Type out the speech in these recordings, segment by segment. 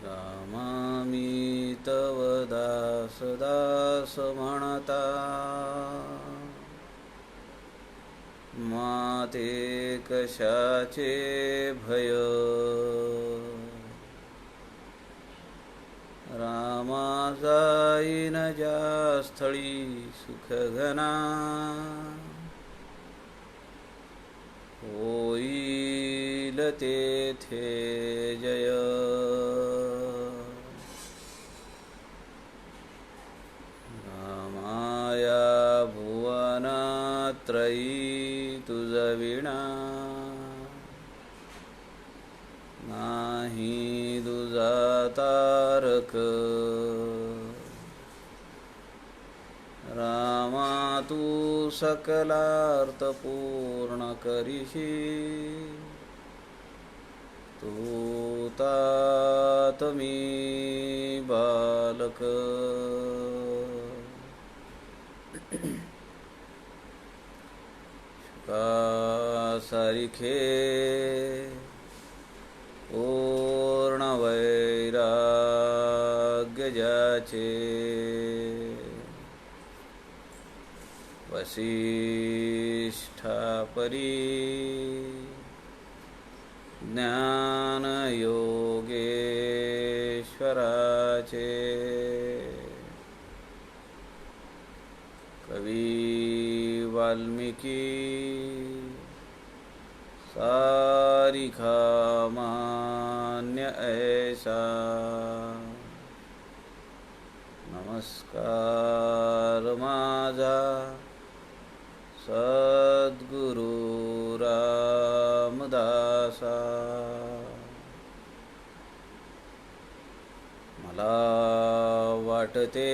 रामामी तव दास दास म्हणता, माते कशाचे भय. रामा जाईन ज्या स्थळी सुखघना, होईल तेथे जय. रामाया भुवनात्रयी तुझविणा, नाही दुजा तारक. रामा तू सकलार्थ पूर्ण करिशी, तू तात मी बालक. सारिखे पूर्ण वैराग्य ज्याचे, वसिष्ठा परी ज्ञान योगेश्वराचे. कवी वाल्मिकी सारिखा मान्य ऐसा. नमस्कार माझा सद्गुरु रामदासा. मला वाटते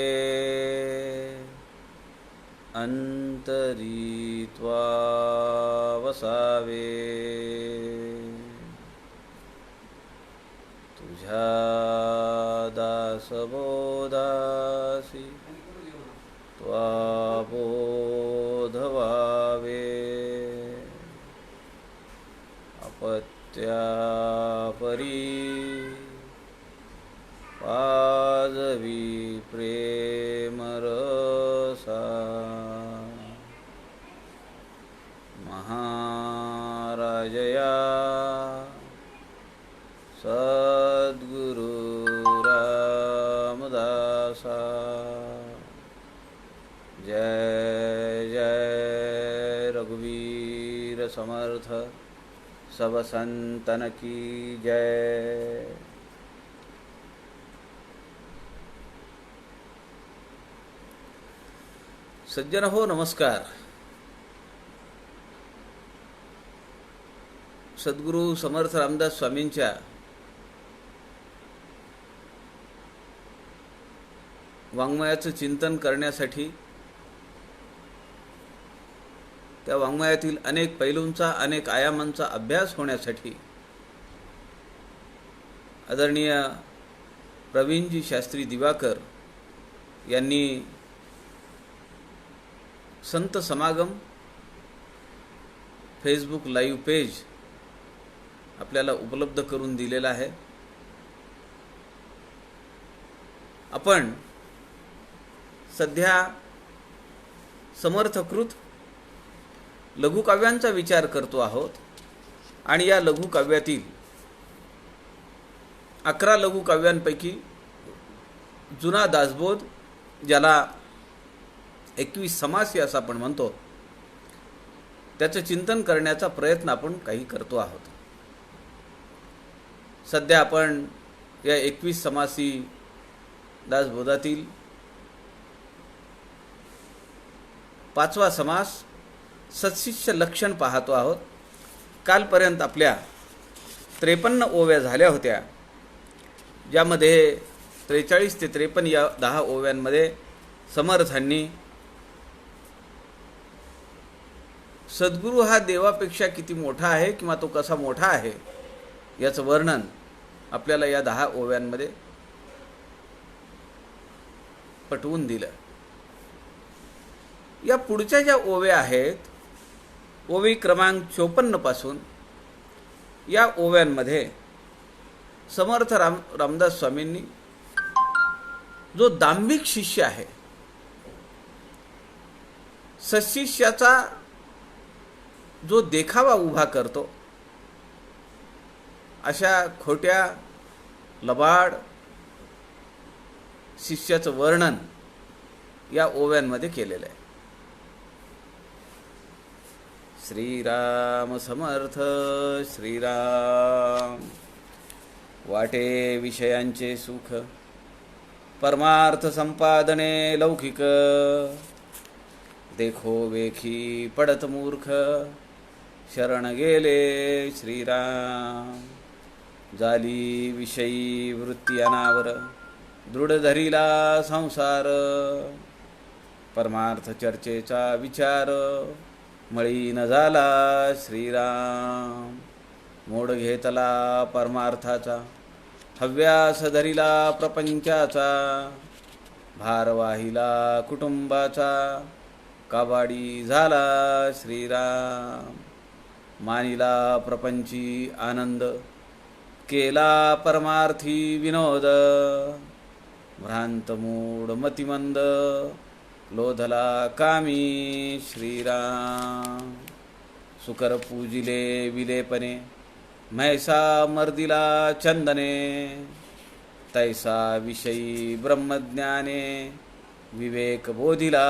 अंतरी त्वा वसावे, तुझ्या दासबोधासी त्वा बोध व्हावे. अपत्यापरी पाजवी प्रेमरसा, महाराजया सद्गुरु रामदासा. जय जय रघुवीर समर्थ, सब संतन की जय. सज्जन हो, नमस्कार. सद्गुरू समर्थ रामदास स्वामींच्या वाङ्मयाचं चिंतन करण्यासाठी, त्या वाङ्मयातील अनेक पैलूंचा, अनेक आयामांचा अभ्यास होण्यासाठी आदरणीय प्रवीणजी शास्त्री दिवाकर यांनी संत समागम फेसबुक लाईव्ह पेज आपल्याला उपलब्ध करून दिलेला आहे. आपण सध्या समर्थकृत लघुकाव्यांचा विचार करतो आहोत आणि या लघुकाव्यातील 11 लघुकाव्यांपैकी जुना दासबोध, ज्याला 21 समासी असं आपण म्हणतो, त्याचं चिंतन करण्याचा प्रयत्न आपण काही करतो आहोत. सध्या आपण या 21 समासी दासबोधातील 5वा समास सत्शिष्य लक्षण पाहतो आहोत. कालपर्यंत आपल्या 53 ओव्या झाल्या होत्या, ज्यामध्ये 43 ते 53 या 10 ओव्यांमध्ये समर्थांनी सद्गुरू हा देवापेक्षा किती मोठा आहे किंवा तो कसा मोठा आहे याचं वर्णन आपल्याला या 10 ओव्यांमध्ये पटवून दिलं. या पुढच्या ज्या ओव्या आहेत, ओवी क्रमांक 54 पासून या ओव्यांमध्ये समर्थ रामदास स्वामींनी जो दांभिक शिष्य आहे, सशिष्याचा जो देखावा उभा करतो, अशा खोट्या लबाड शिष्याचं वर्णन या ओव्यांमध्ये केलेलं आहे. श्रीराम समर्थ श्रीराम. वाटे विषयांचे सुख, परमार्थ संपादने लौकिक. देखो वेखी पडत मूर्ख, शरण गेले श्रीराम. झाली विषयी वृत्ती अनावर, दृढ धरिला संसार. परमार्थ चर्चेचा विचार, मळी न झाला श्रीराम. मोड घेतला परमार्थाचा, हव्यास धरिला प्रपंचाचा. भार वाहिला कुटुंबाचा, काबाडी झाला श्रीराम. मानिला प्रपंची आनंद, केला परमार्थी विनोद. भ्रांत मूढ मतिमंद, लोधला कामी श्रीराम. सुकर पूजिले विलेपने, म्हैसा मर्दिला चंदने. तैसा विषयी ब्रह्मज्ञाने, विवेक बोधिला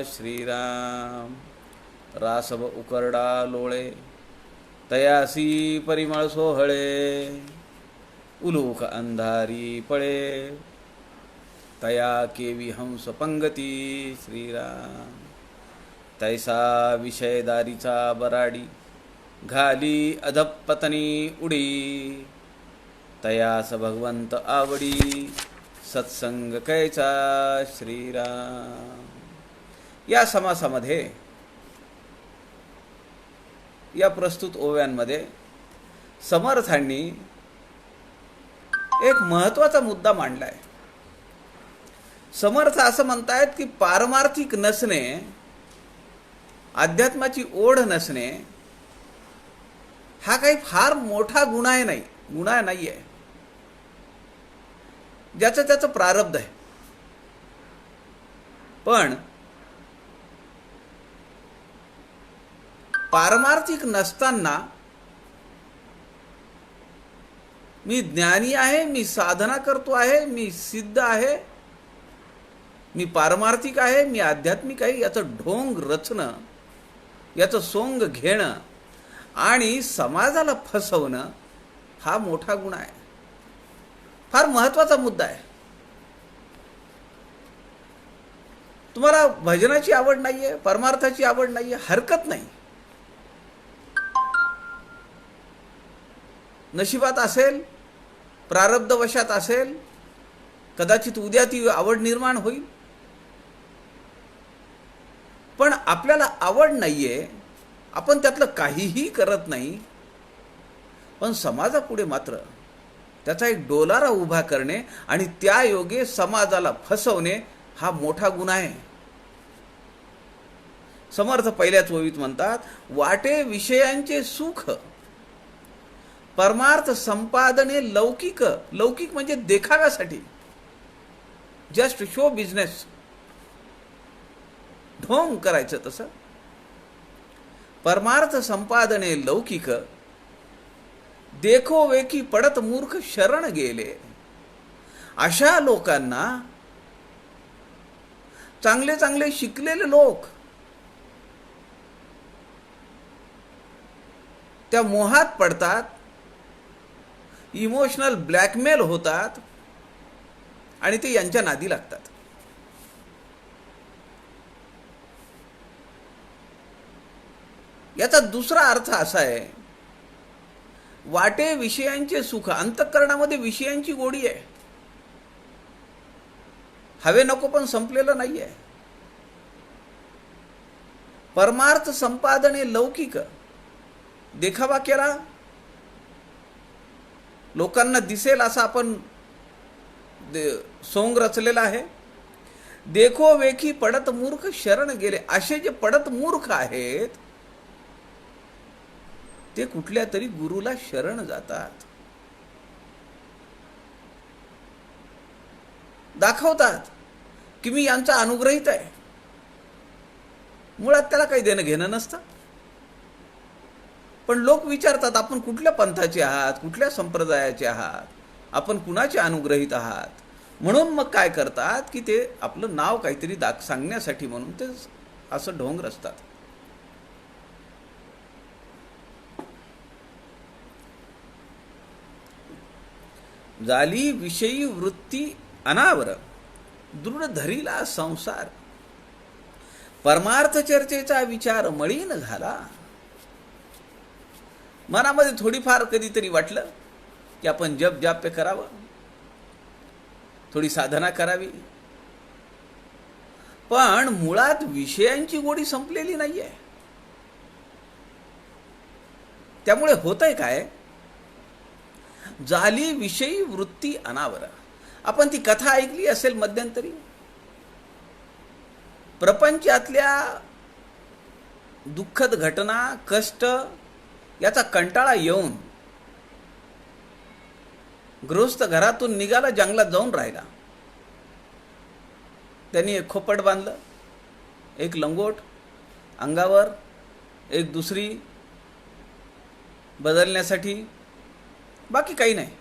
श्रीराम. रासव उकरडा लोळे, तयासी परिमळ सोहळे. उलूक अंधारी पळे, तया केवी हंस पंगती श्रीराम. तैसा विषयदारीचा बराडी, घाली अधपतनी उडी. तयास भगवंत आवडी, सत्संग कैचा श्रीराम. या समासामध्ये, या प्रस्तुत ओव्यांमध्ये समर्थांनी एक महत्त्वाचा मुद्दा मांडलाय. समर्थ असं म्हणतायत की पारमार्थिक नसणे, अध्यात्माची ओढ नसणे हा काही फार मोठा गुन्हा नाही आहे. ज्याचं त्याचं प्रारब्ध आहे. पण पारमार्थिक नसताना मी ज्ञानी आहे, मी साधना करतो आहे, मी सिद्ध आहे, मी पारमार्थिक आहे, मी आध्यात्मिक आहे, याचं ढोंग रचणं, याचं सोंग घेणं आणि समाजाला फसवणं हा मोठा गुन्हा आहे. फार महत्त्वाचा मुद्दा आहे. तुम्हाला भजनाची आवड नाहीये, परमार्थाची आवड नाहीये, हरकत नाही. नशिबात असेल, प्रारब्धवशात असेल, कदाचित उद्या ती आवड निर्माण होईल. पण आपल्याला आवड नाहीये, आपण त्यातलं काहीही करत नाही, पण समाजापुढे मात्र त्याचा एक डोलारा उभा करणे आणि त्या योगे समाजाला फसवणे हा मोठा गुन्हा आहे. समर्थ पहिल्याच ओवीत म्हणतात, वाटे विषयांचे सुख, परमार्थ संपादने लौकिक. लौकिक म्हणजे देखाव्यासाठी, जस्ट शो बिझनेस, ढोंग करायचं तसं. परमार्थ संपादने लौकिक, देखो वेकी पडत मूर्ख शरण गेले. अशा लोकांना चांगले चांगले शिकलेले लोक त्या मोहात पडतात, इमोशनल ब्लॅकमेल होतात आणि ते यांच्या नादी लागतात. याचा दुसरा अर्थ असा आहे, वाटे विषयांचे सुख, अंतःकरणामध्ये विषयांची गोडी आहे, हवे नको पण संपलेलं नाही आहे. परमार्थ संपादने लौकिक, देखावा केला, लोकांना दिसेल असा आपण सोंग रचलेला आहे. देखो वेखी पडत मूर्ख शरण गेले. असे जे पडत मूर्ख आहेत ते कुठल्या तरी गुरुला शरण जातात, दाखवतात की मी यांचा अनुग्रहित आहे. मुळात त्याला काही देणं घेणं नसतं. पण लोक विचारतात, आपण कुठल्या पंथाचे आहात, कुठल्या संप्रदायाचे आहात, आपण कुणाचे अनुग्रहित आहात. म्हणून मग काय करतात की ते आपलं नाव काहीतरी सांगण्यासाठी म्हणून ते असं ढोंग रचतात. झाली विषयी वृत्ती अनावर, दृढ धरीला संसार, परमार्थ चर्चेचा विचार मळीन झाला. मनामध्ये थोडीफार कधीतरी वाटलं की आपण जप जाप्य करावं, थोडी साधना करावी, पण मुळात विषयांची गोडी संपलेली नाहीये. त्यामुळे होतंय काय, झाली विषयी वृत्ती अनावर. आपण ती कथा ऐकली असेल मध्यंतरी, प्रपंचातल्या दुःखद घटना, कष्ट याचा कंटाळा येऊन गृहस्थ घरातून निघाला, जंगलात जाऊन राहिला. त्यांनी एक खोपट बांधलं, एक लंगोट अंगावर, एक दुसरी बदलण्यासाठी, बाकी काही नाही.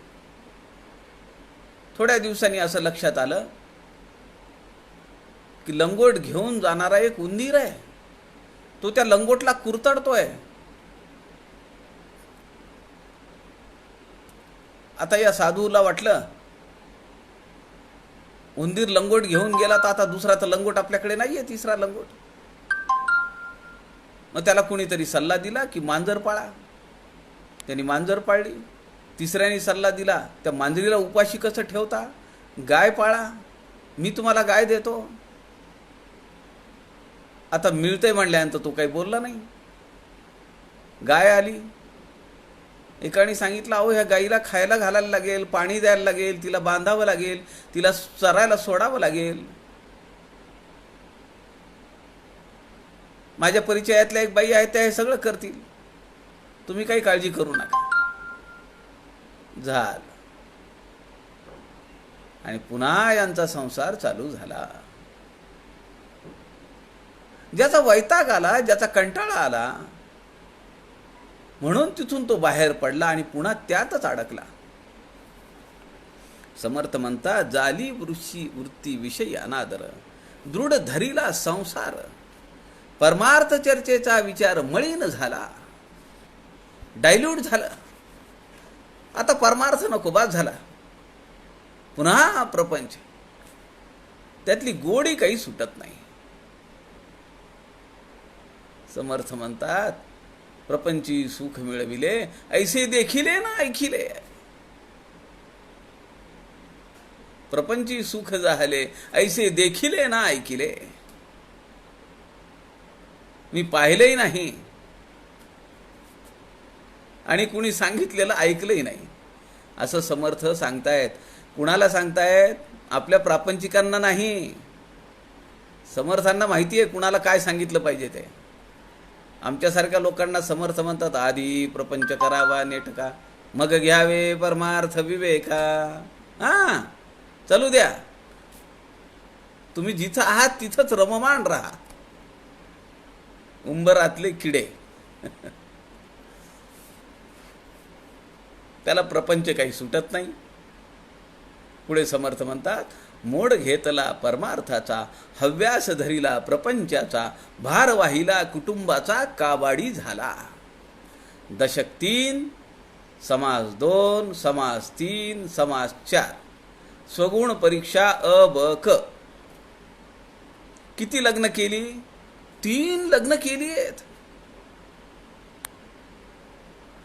थोड्या दिवसांनी असं लक्षात आलं की लंगोट घेऊन जाणारा एक उंदीर आहे, तो त्या लंगोटला कुरतडतोय. आता या साधूला वाटलं, उंदीर लंगोट घेऊन गेला तर आता दुसरा तर लंगोट आपल्याकडे नाहीये, तिसरा लंगोट. मग त्याला कुणीतरी सल्ला दिला की मांजर पाळा. त्यांनी मांजर पाळली. तिसऱ्याने सल्ला दिला, त्या मांजरीला उपाशी कसं ठेवता, गाय पाळा, मी तुम्हाला गाय देतो. आता मिळतंय म्हणल्यानंतर तो काही बोलला नाही. गाय आली. एकाने सांगितलं, अहो ह्या गाईला खायला घालायला लागेल, पाणी द्यायला लागेल, तिला बांधावं लागेल, तिला चरायला सोडावं लागेल. माझ्या परिचयातल्या एक बाई आहे, त्या हे सगळं करतील, तुम्ही काही काळजी करू नका. झालं. आणि पुन्हा यांचा संसार चालू झाला. ज्याचा वैताग आला, ज्याचा कंटाळा आला, म्हणून तिथून तो बाहेर पडला आणि पुन्हा त्यातच अडकला. समर्थ म्हणतात, जाली वृत्ती विषयी अनादर, दृढ धरीला संसार, परमार्थ चर्चेचा विचार मळीन झाला. डायल्यूट झालं. आता परमार्थ नको, बास झाला. पुन्हा प्रपंच, त्यातली गोडी काही सुटत नाही. समर्थ म्हणतात, प्रपंची सुख मिळविले, ऐसे देखिले ना ऐकिले. प्रपंची सुख झाले, ऐसे देखिले ना ऐकिले. मी पाहिलंही नाही आणि कुणी सांगितलेलं ऐकलंही नाही, असं समर्थ सांगतायत. कुणाला सांगतायत? आपल्या प्रापंचिकांना नाही. समर्थांना माहिती आहे कुणाला काय सांगितलं पाहिजे ते. आमच्यासारख्या लोकांना समर्थ म्हणतात, आधी प्रपंच करावा नेटका, मग घ्यावे परमार्थ विवेका. हा, चलू द्या, तुम्ही जिथं आहात तिथंच रममाण राहा. उंबरातले किडे. त्याला प्रपंच काही सुटत नाही. पुढे समर्थ म्हणतात, मोड घेतला परमार्थाचा, हव्यास धरिला प्रपंचाचा, भार वाहिला कुटुंबाचा, काबाडी झाला. दशक 3, समास 2, समास 3, समास 4, स्वगुण परीक्षा अ ब क. किती लग्न केली? 3 लग्न केली आहेत.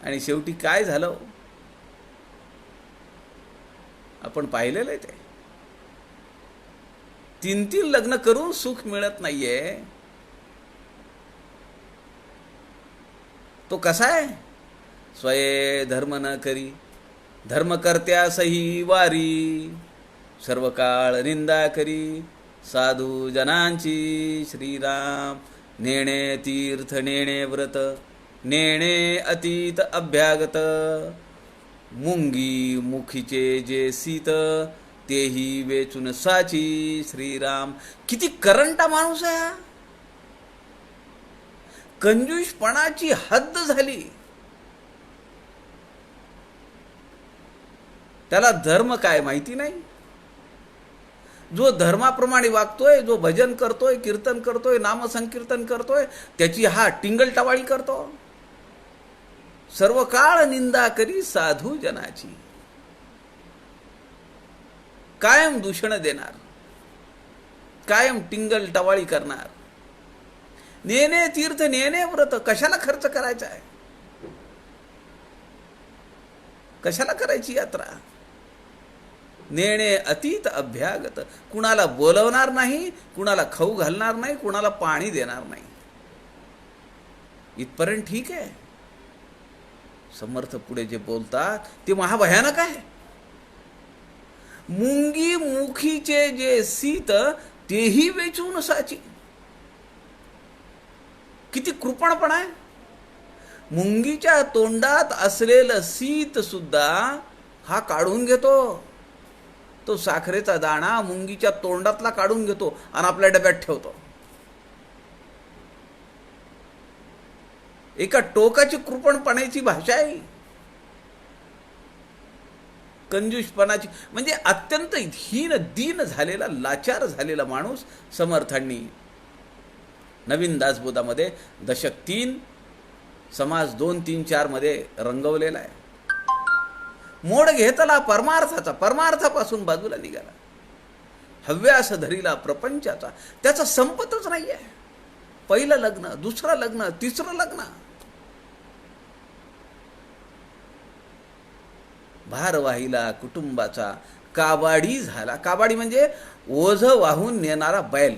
आणि शेवटी काय झालं आपण पाहिलेलं आहे. ते 3 लग्न करून सुख मिळत नाहीये. तो कसा आहे? स्वये धर्म न करी, धर्म करत्या सही वारी, सर्व काळ निंदा करी, साधू जनांची श्रीराम, नेणे तीर्थ नेणे व्रत, नेणे अतीत अभ्यागत, मुंगी मुखीचे जे सीत, तेही वेचून साची श्रीराम. किती करंटा माणूस आहे हा. कंजूषपणाची हद्द झाली. त्याला धर्म काय माहिती नाही. जो धर्माप्रमाणे वागतोय, जो भजन करतोय, कीर्तन करतोय, नामसंकीर्तन करतोय, त्याची हा टिंगलटवाळी करतो. सर्व काळ निंदा करी साधू जनाची, कायम दूषण देणार, कायम टिंगलटवाळी करणार. नेने तीर्थ नेने व्रत, कशाला खर्च करायचा आहे, कशाला करायची यात्रा. नेणे अतीत अभ्यागत, कुणाला बोलवणार नाही, कुणाला खाऊ घालणार नाही, कुणाला पाणी देणार नाही. इथपर्यंत ठीक आहे. समर्थ पुढे जे बोलतात ते महाभयानक आहे. मुंगी मुखीचे जे सीत, तेही वेचून साची. किती कृपणपणा आहे. मुंगीच्या तोंडात असलेलं सीत सुद्धा हा काढून घेतो. तो साखरेचा दाणा मुंगीच्या तोंडातला काढून घेतो आणि आपल्या डब्यात ठेवतो. एका टोकाची कृपणपणाची भाषा आहे, कंजूषपणाची. म्हणजे अत्यंत हीन दीन झालेला, लाचार झालेला माणूस समर्थांनी नवीन दासबोधामध्ये दशक 3 समास 2, 3, 4 मध्ये रंगवलेला आहे. मोड घेतला परमार्थाचा, परमार्थापासून बाजूला निघाला. हव्यास धरीला प्रपंचाचा, त्याचा संपतच नाही आहे. पहिलं लग्न, दुसरं लग्न, तिसरं लग्न. भार वाहिला कुटुंबाचा, काबाडी झाला. काबाडी म्हणजे ओझ वाहून नेणारा बैल.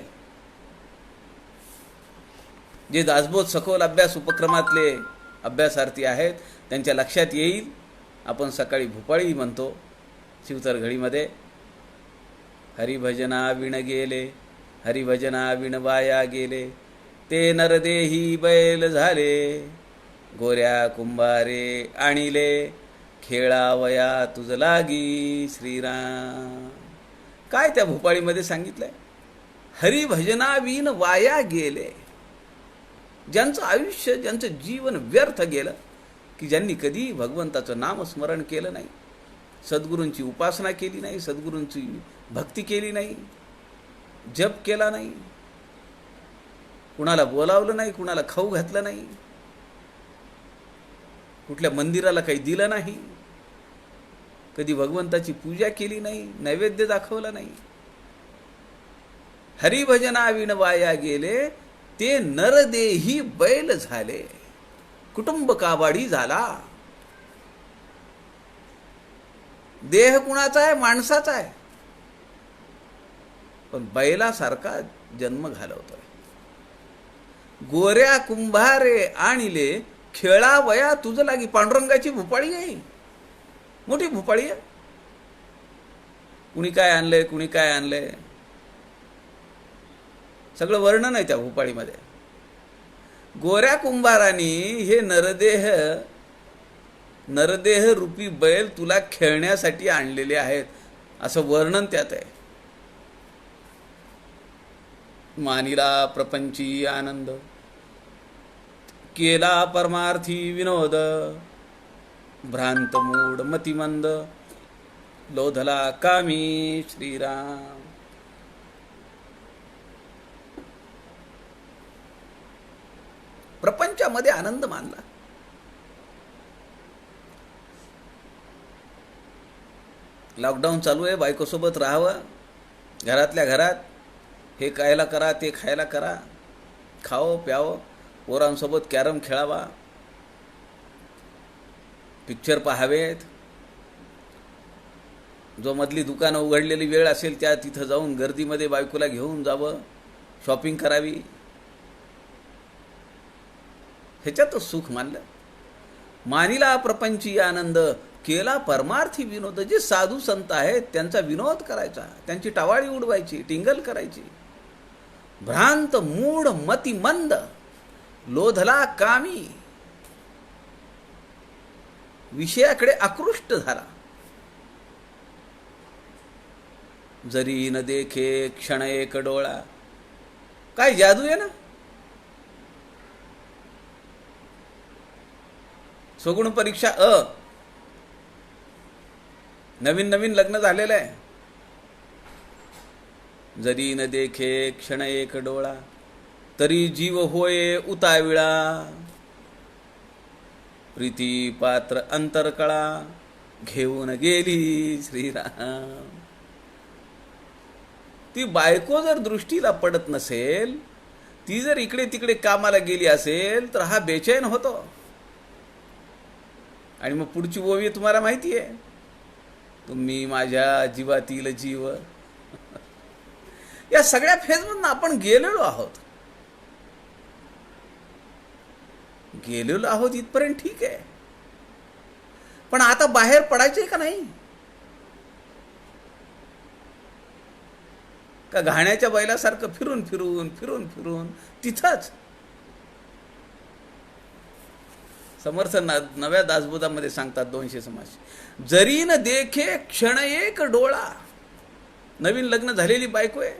जे दासबोध सखोल अभ्यास उपक्रमातले अभ्यासार्थी आहेत त्यांच्या लक्षात येईल. आपण सकाळी भूपाळी म्हणतो शिवतर घडीमध्ये, हरिभजना विण गेले, हरिभजना विण वाया गेले, ते नरदेही बैल झाले, गोऱ्या कुंभारे आणिले, खेळावया तुझ लागी श्रीराम. काय त्या भूपाळीमध्ये सांगितलंय? हरिभजना विण वाया गेले. ज्यांचं आयुष्य, ज्यांचं जीवन व्यर्थ गेलं, की ज्यांनी कधी भगवंताचं नामस्मरण केलं नाही, सद्गुरूंची उपासना केली नाही, सद्गुरूंची भक्ती केली नाही, जप केला नाही, कुणाला बोलावलं नाही, कुणाला खाऊ घातलं नाही, कुठल्या मंदिराला काही दिलं नाही, कधी भगवंताची पूजा केली नाही, नैवेद्य दाखवला नाही. हरिभजना विण वाया गेले, ते नरदेही बैल झाले, कुटुंब काबाडी झाला. देह कुणाचा आहे? माणसाचा आहे, पण बैलासारखा जन्म घालवतोय. गोऱ्या कुंभारे आणिले, खेळावया तुझ लागी. पांडुरंगाची भूपाळी आहे, मोठी भूपाळी आहे. कुणी काय आणलंय, कुणी काय आणलंय, सगळं वर्णन आहे त्या भूपाळीमध्ये. गोऱ्या कुंभारांनी हे नरदेह रूपी बैल तुला खेळण्यासाठी आणलेले आहेत, असं वर्णन त्यात आहे. मानिला प्रपंची आनंद, केला परमार्थी विनोद, भ्रांत मूड मतिमंद, लोधला कामी श्रीराम. प्रपंचामध्ये आनंद मानला. लॉकडाऊन चालू आहे, बायकोसोबत राहावं, घरातल्या घरात, हे खायला करा, ते खायला करा, खावं प्यावं, पोरांसोबत कॅरम खेळावा, पिक्चर पाहावेत, जो मधली दुकानं उघडलेली वेळ असेल त्या तिथं जाऊन गर्दीमध्ये बायकोला घेऊन जावं, शॉपिंग करावी, ह्याच्यातच सुख मानलं. मानिला प्रपंची आनंद, केला परमार्थी विनोद. जे साधू संत आहेत त्यांचा विनोद करायचा, त्यांची टावाळी उडवायची, टिंगल करायची. भ्रांत मूढ मतिमंद, लोधला कामी. विषयाकडे आकृष्ट झाला. जरी न देखे क्षण एक डोळा. काय जादू आहे ना. स्वगुण परीक्षा नवीन नवीन लग्न झालेलं आहे. जरी न देखे क्षण एक डोळा, तरी जीव होय उताविळा. प्रीती पात्र अंतरकळा, घेऊन गेली श्रीराम. ती बायको जर दृष्टीला पडत नसेल, ती जर इकडे तिकडे कामाला गेली असेल, तर हा बेचैन होतो. आणि मग पुढची ओवी तुम्हाला माहिती आहे, तुम्ही माझ्या जीवातील जीव. या सगळ्या फेजमधून आपण गेलेलो आहोत. इथपर्यंत ठीक आहे. पण आता बाहेर पडायचंय का नाही? का घाण्याच्या बैलासारखं फिरून फिरून फिरून फिरून तिथंच? समर्थ नव्या दासबोधामध्ये सांगतात 200 समास. जरी न देखे क्षण एक डोळा. नवीन लग्न झालेली बायको आहे,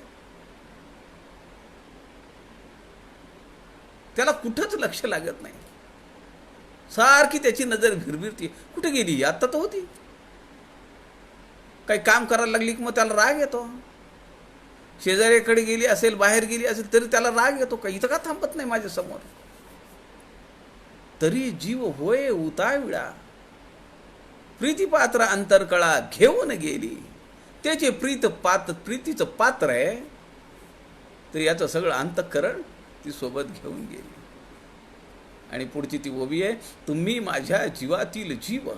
त्याला कुठंच लक्ष लागत नाही. सारखी त्याची नजर भिरभिरती. कुठे गेली? आता तर होती. काही काम करायला लागली की मग त्याला राग येतो. शेजाऱ्याकडे गेली असेल, बाहेर गेली असेल, तरी त्याला राग येतो. का इथं का थांबत नाही माझ्या समोर? तरी जीव होय उताविळा. प्रीतीपात्र अंतरकळा, घेऊन गेली. त्याचे प्रीतीचं पात्र आहे, तर याचं सगळं अंतःकरण ती सोबत घेऊन गेली. आणि पुढची ती ओवी आहे, तुम्ही माझ्या जीवातील जीव.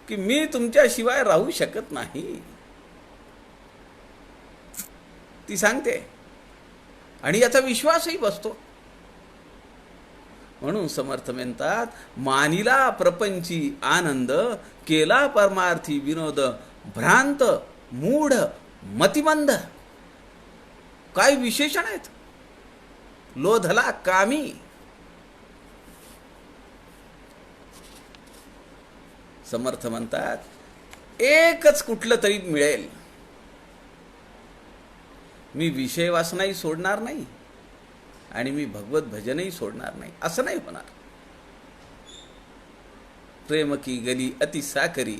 की मी तुमच्याशिवाय राहू शकत नाही, ती सांगते. आणि याचा विश्वासही बसतो. म्हणून समर्थ म्हणतात, मानिला प्रपंची आनंद, केला परमार्थी विनोद, भ्रांत मूढ मतिमंद. काय विशेषण आहेत? लोधला कामी. समर्थ म्हणतात, एकच कुठलं तरी मिळेल. मी विषय वासनाही सोडणार नाही आणि मी भगवत भजनही सोडणार नाही, असं नाही होणार. प्रेम की गली अति साकरी,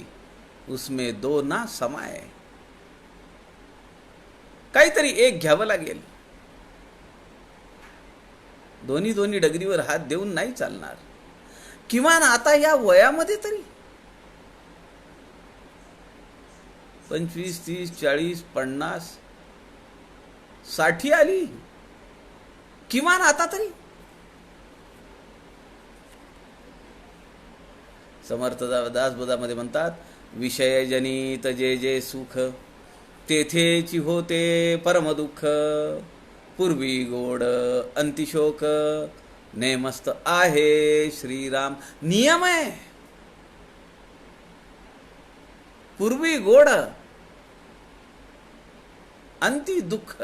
उसमें दो ना समाये. काहीतरी एक घ्यावं लागेल. दोन्ही डगरीवर हात देऊन नाही चालणार. किमान आता या वयामध्ये तरी 25, 30, 40, 50, 60 आली, किमान आता तरी. समर्थ दासबोधामध्ये म्हणतात, विषयजनित जे जे सुख, तेथेची होते परम दुःख. पूर्वी गोड अंतिशोक, नेमस्त आहे श्रीराम. नियम आहे. पूर्वी गोड अंती दुःख.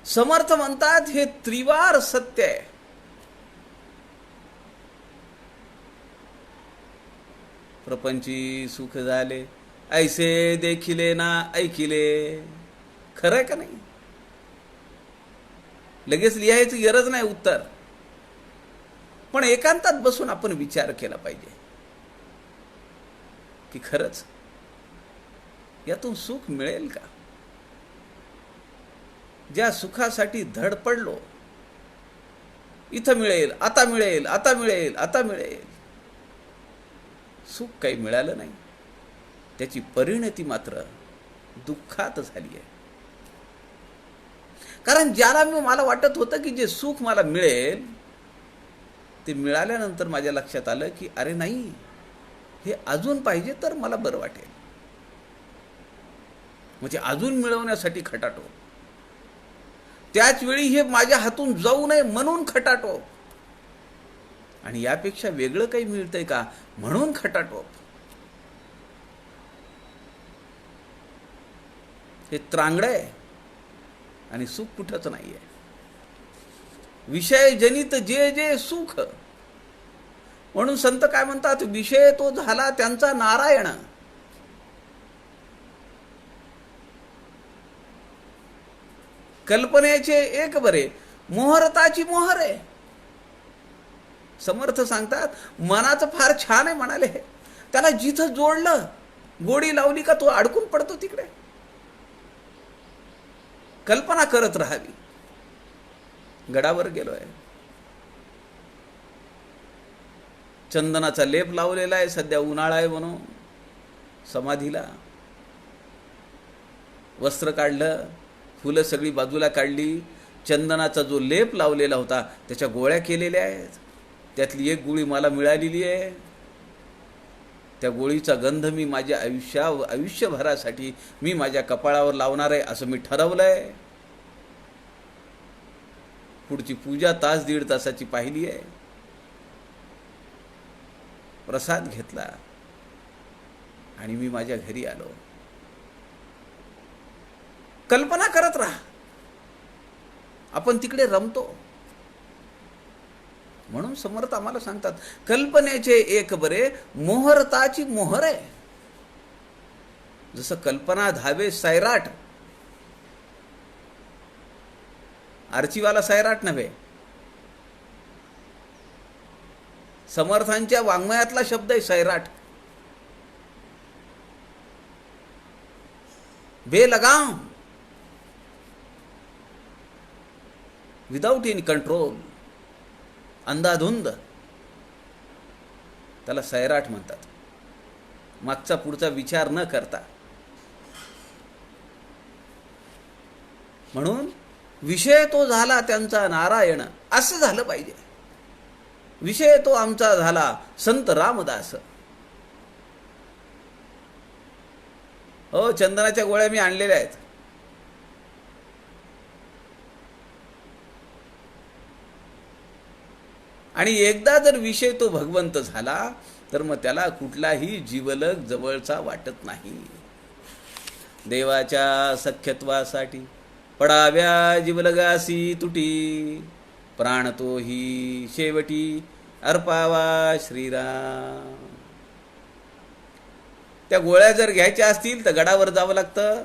समर्थ म्हणतात, हे त्रिवार सत्य आहे. प्रपंची सुख झाले, ऐसे देखिले ना ऐकिले. खरंय का नाही? लगेच लिहायची गरज नाही उत्तर, पण एकांतात बसून आपण विचार केला पाहिजे की खरंच यातून सुख मिळेल का? ज्या सुखासाठी धडपडलो, इथं मिळेल, आता मिळेल, आता मिळेल, आता मिळेल, सुख काही मिळालं नाही. त्याची परिणती मात्र दुःखात झाली आहे. कारण ज्याला मला वाटत होतं की जे सुख मला मिळेल, ते मिळाल्यानंतर माझ्या लक्षात आलं की अरे नाही, हे अजून पाहिजे तर मला बरं वाटेल. म्हणजे अजून मिळवण्यासाठी खटाटो. त्याच वेळी हे माझ्या हातून जाऊ नये म्हणून खटाटो. आणि यापेक्षा वेगळं काही मिळतंय का म्हणून खटाटो. हे त्रांगड आहे आणि सुख कुठंच नाहीये. विषय जनित जे जे सुख. म्हणून संत काय म्हणतात, विषय तो झाला त्यांचा नारायण. कल्पनेचे एक बरे, मोहरताची मोहर आहे. समर्थ सांगतात मनाचं फार छान आहे म्हणाले, त्याला जिथं जोडलं गोडी लावली का तो अडकून पडतो तिकडे. कल्पना करत राहावी. गडावर गेलोय, चंदनाचा लेप लावलेला आहे, सध्या उन्हाळा आहे म्हणून समाधीला. वस्त्र काढलं, फुलं सगळी बाजूला काढली, चंदनाचा जो लेप लावलेला होता त्याच्या गोळ्या केलेल्या आहेत. त्यातली एक गोळी मला मिळालेली आहे. त्या गोळीचा गंध मी माझ्या आयुष्यभरासाठी मी माझ्या कपाळावर लावणार आहे असं मी ठरवलंय. पुढची पूजा तास दीड तासाची पाहिली आहे. प्रसाद घेतला आणि मी माझ्या घरी आलो. कल्पना करत राहा, आपण तिकडे रमतो. म्हणून समर्थ आम्हाला सांगतात कल्पनेचे एक बरे, मोहरताची मोहर आहे. जसं कल्पना धावे सैराट, आर्चीवाला सैराट नव्हे, समर्थांच्या वाङ्मयातला शब्द आहे सैराट. बेलगाम, विदाउट एनी कंट्रोल, अंधाधुंद, त्याला सैराट म्हणतात. मागचा पुढचा विचार न करता. म्हणून विषय तो झाला त्यांचा नारायण, असं झालं पाहिजे. विषय तो आमचा झाला संत रामदास. हो, चंदनाच्या गोळ्या मी आणलेल्या आहेत. आणि एकदा जर विषय तो भगवंत झाला तर मग त्याला कुठलाही जीवलग जवळचा वाटत नाही. देवाच्या सख्यत्वासाठी पडाव्या जीवलगासी तुटी, प्राण तोही शेवटी अर्पावा श्रीराम. त्या गोळ्या जर घ्यायच्या असतील तर गडावर जावं लागतं.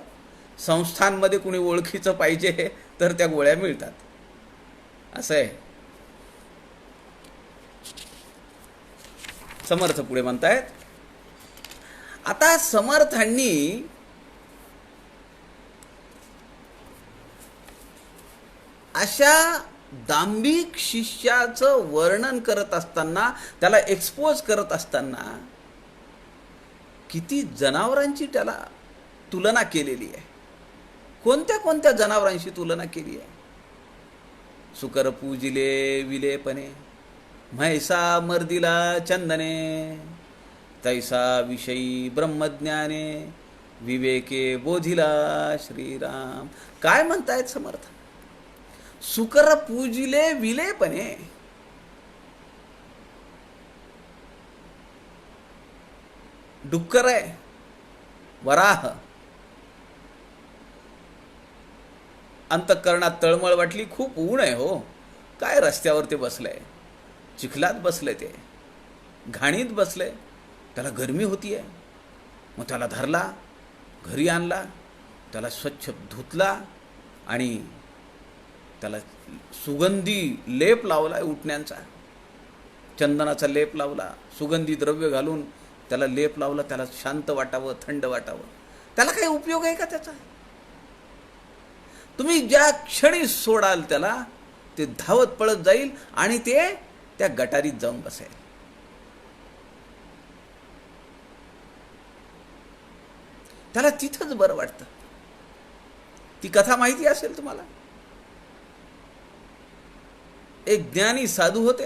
संस्थांमध्ये कुणी ओळखीचं पाहिजे तर त्या गोळ्या मिळतात. असं आहे. समर्थ पुढे म्हणतायत, आता समर्थांनी अशा दांभिक शिष्याचं वर्णन करत असताना, त्याला एक्सपोज करत असताना किती जनावरांची त्याला तुलना केलेली आहे. कोणत्या कोणत्या जनावरांशी तुलना केली आहे. सुकर पूजिले विलेपणे, म्हैसा मर्दिला चंदने, तैसा विषयी ब्रह्मज्ञाने, विवेके बोधिला श्रीराम. काय म्हणतायत समर्थ? सुकर पूजिले विलेपणे. डुक्कर आहे, वराह. अंतःकरणात तळमळ वाटली, खूप ऊन आहे हो. काय रस्त्यावर ते बसलंय, चिखलात बसले, ते घाणीत बसले, त्याला गरमी होतीये. मग त्याला धरला, घरी आणला, त्याला स्वच्छ धुतला आणि त्याला सुगंधी लेप लावला, उठण्यांचा चंदनाचा लेप लावला, सुगंधी द्रव्य घालून त्याला लेप लावला. त्याला शांत वाटावं, थंड वाटावं. त्याला काही उपयोग आहे का त्याचा? तुम्ही ज्या क्षणी सोडाल त्याला, ते धावत पळत जाईल आणि ते त्या गटारीत जाऊन बसेल. त्याला तिथंच बरं वाटतं. ती कथा माहिती असेल तुम्हाला. एक ज्ञानी साधू होते.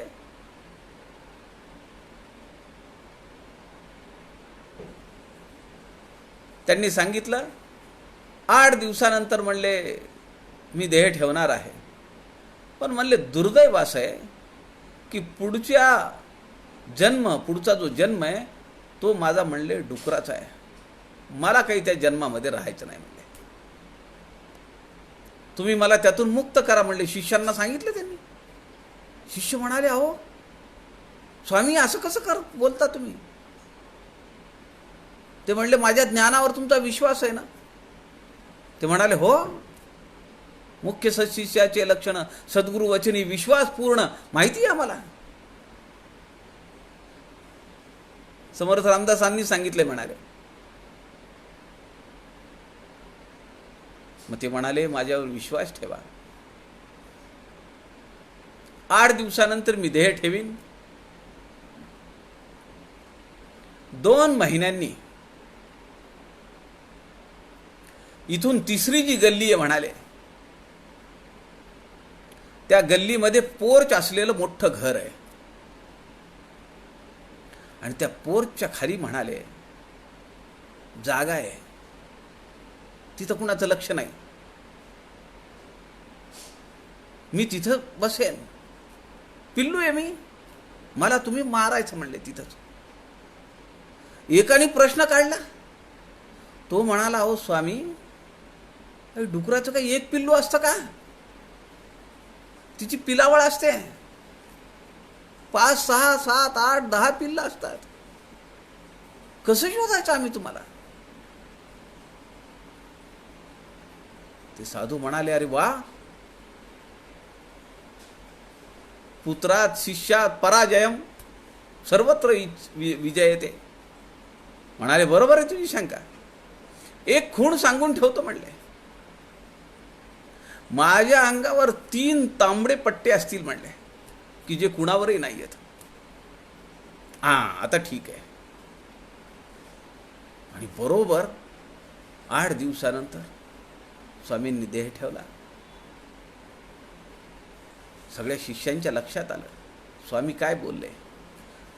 त्यांनी सांगितलं 8 दिवसानंतर म्हणले मी देह ठेवणार आहे. पण म्हणले दुर्दैव असं आहे की पुढचा जो जन्म आहे तो माझा म्हणले डुकराचा आहे. मला काही त्या जन्मामध्ये राहायचं नाही म्हणले. तुम्ही मला त्यातून मुक्त करा म्हणले. शिष्यांना सांगितलं त्यांनी. शिष्य म्हणाले, अहो स्वामी असं कसं बोलता तुम्ही? ते म्हणले, माझ्या ज्ञानावर तुमचा विश्वास आहे ना? ते म्हणाले, हो, मुख्य सत्शिष्याचे लक्षण सद्गुरु वचनी विश्वास पूर्ण माहिती आहे आम्हाला. समर्थ रामदासांनी सांगितले म्हणाले. मग ते म्हणाले, माझ्यावर विश्वास ठेवा. 8 दिवसानंतर मी देह ठेवीन. 2 महिन्यांनी इथून 3री जी गल्ली आहे म्हणाले, त्या गल्लीमध्ये पोर्च असलेलं मोठं घर आहे. आणि त्या पोर्चच्या खाली म्हणाले जागा आहे, तिथं कुणाचं लक्ष नाही. मी तिथं बसेन. पिल्लू आहे मी, मला तुम्ही मारायचं म्हणले तिथंच. एकाने प्रश्न काढला. तो म्हणाला, अहो स्वामी, डुकराचं काही एक पिल्लू असतं का? तिची पिलावळ असते. 5, 6, 7, 8, 10 पिल्लं असतात. कसं शोधायचं आम्ही तुम्हाला? ते साधू म्हणाले, अरे वा, पुत्रात शिष्यात पराजयम सर्वत्र विजयते. म्हणाले, बरोबर आहे तुझी शंका. एक खूण सांगून ठेवतो म्हणले. माझ्या अंगावर 3 तांबडे पट्टे असतील म्हणले, की जे कुणावरही नाही येत. आता ठीक आहे. आणि बरोबर 8 दिवसानंतर स्वामींनी देह ठेवला. सगळ्या शिष्यांच्या लक्षात आलं स्वामी काय बोलले.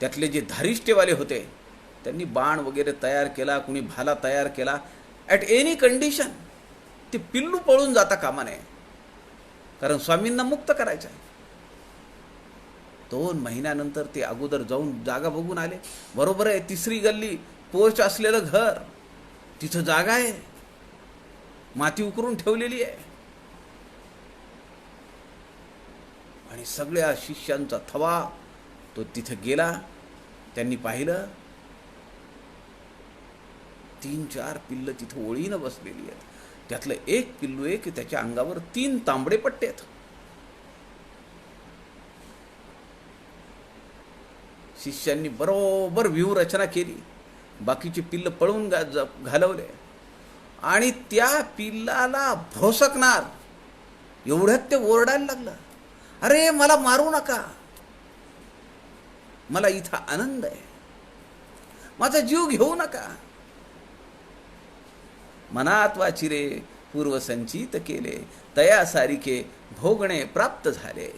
त्यातले जे धारिष्ठेवाले होते त्यांनी बाण वगैरे तयार केला, कुणी भाला तयार केला. ॲट एनी कंडिशन ते पिल्लू पळून जाता कामा नये, कारण स्वामींना मुक्त करायचं आहे. 2 महिन्यानंतर ते अगोदर जाऊन जागा बघून आले. बरोबर आहे, 3री गल्ली, पोच असलेलं घर, तिथं जागा आहे, माती उकरून ठेवलेली आहे. आणि सगळ्या शिष्यांचा थवा तो तिथं गेला. त्यांनी पाहिलं 3-4 पिल्लं तिथं ओळीनं बसलेली आहेत. त्यातलं एक पिल्लू आहे की त्याच्या अंगावर 3 तांबडे पट्टे आहेत. शिष्यांनी बरोबर व्यूहरचना केली. बाकीची पिल्लं पळून घालवले आणि त्या पिल्लाला भोसकणार एवढ्यात ते ओरडायला लागलं, अरे मला मारू नका, मला इथं आनंद आहे, माझा जीव घेऊ नका. मनात वाचिरे पूर्वसंचित केले, तया सारिके भोगणे प्राप्त झाले.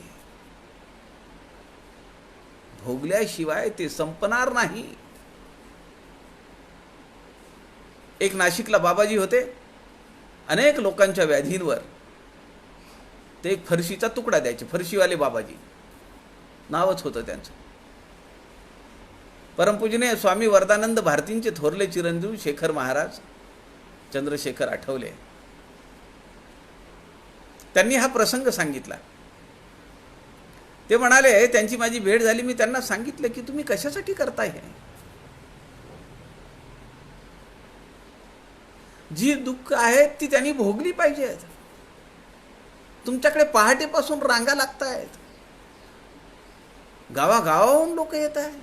भोगल्याशिवाय ते संपणार नाही. एक नाशिकला बाबाजी होते. अनेक लोकांच्या व्याधींवर ते एक फरशीचा तुकडा द्यायचे. फरशीवाले बाबाजी नावच होतं त्यांचं. परमपूजनीय स्वामी वरदानंद भारतींचे थोरले चिरंजीव शेखर महाराज चंद्रशेखर आठवले, त्यांनी हा प्रसंग सांगितला. ते म्हणाले, त्यांची माझी भेट झाली. मी त्यांना सांगितलं की तुम्ही कशासाठी करताय हे? जी दुःख आहेत ती त्यांनी भोगली पाहिजेत. तुमच्याकडे पहाटेपासून रांगा लागतायत, गावागावाहून लोक येत आहेत.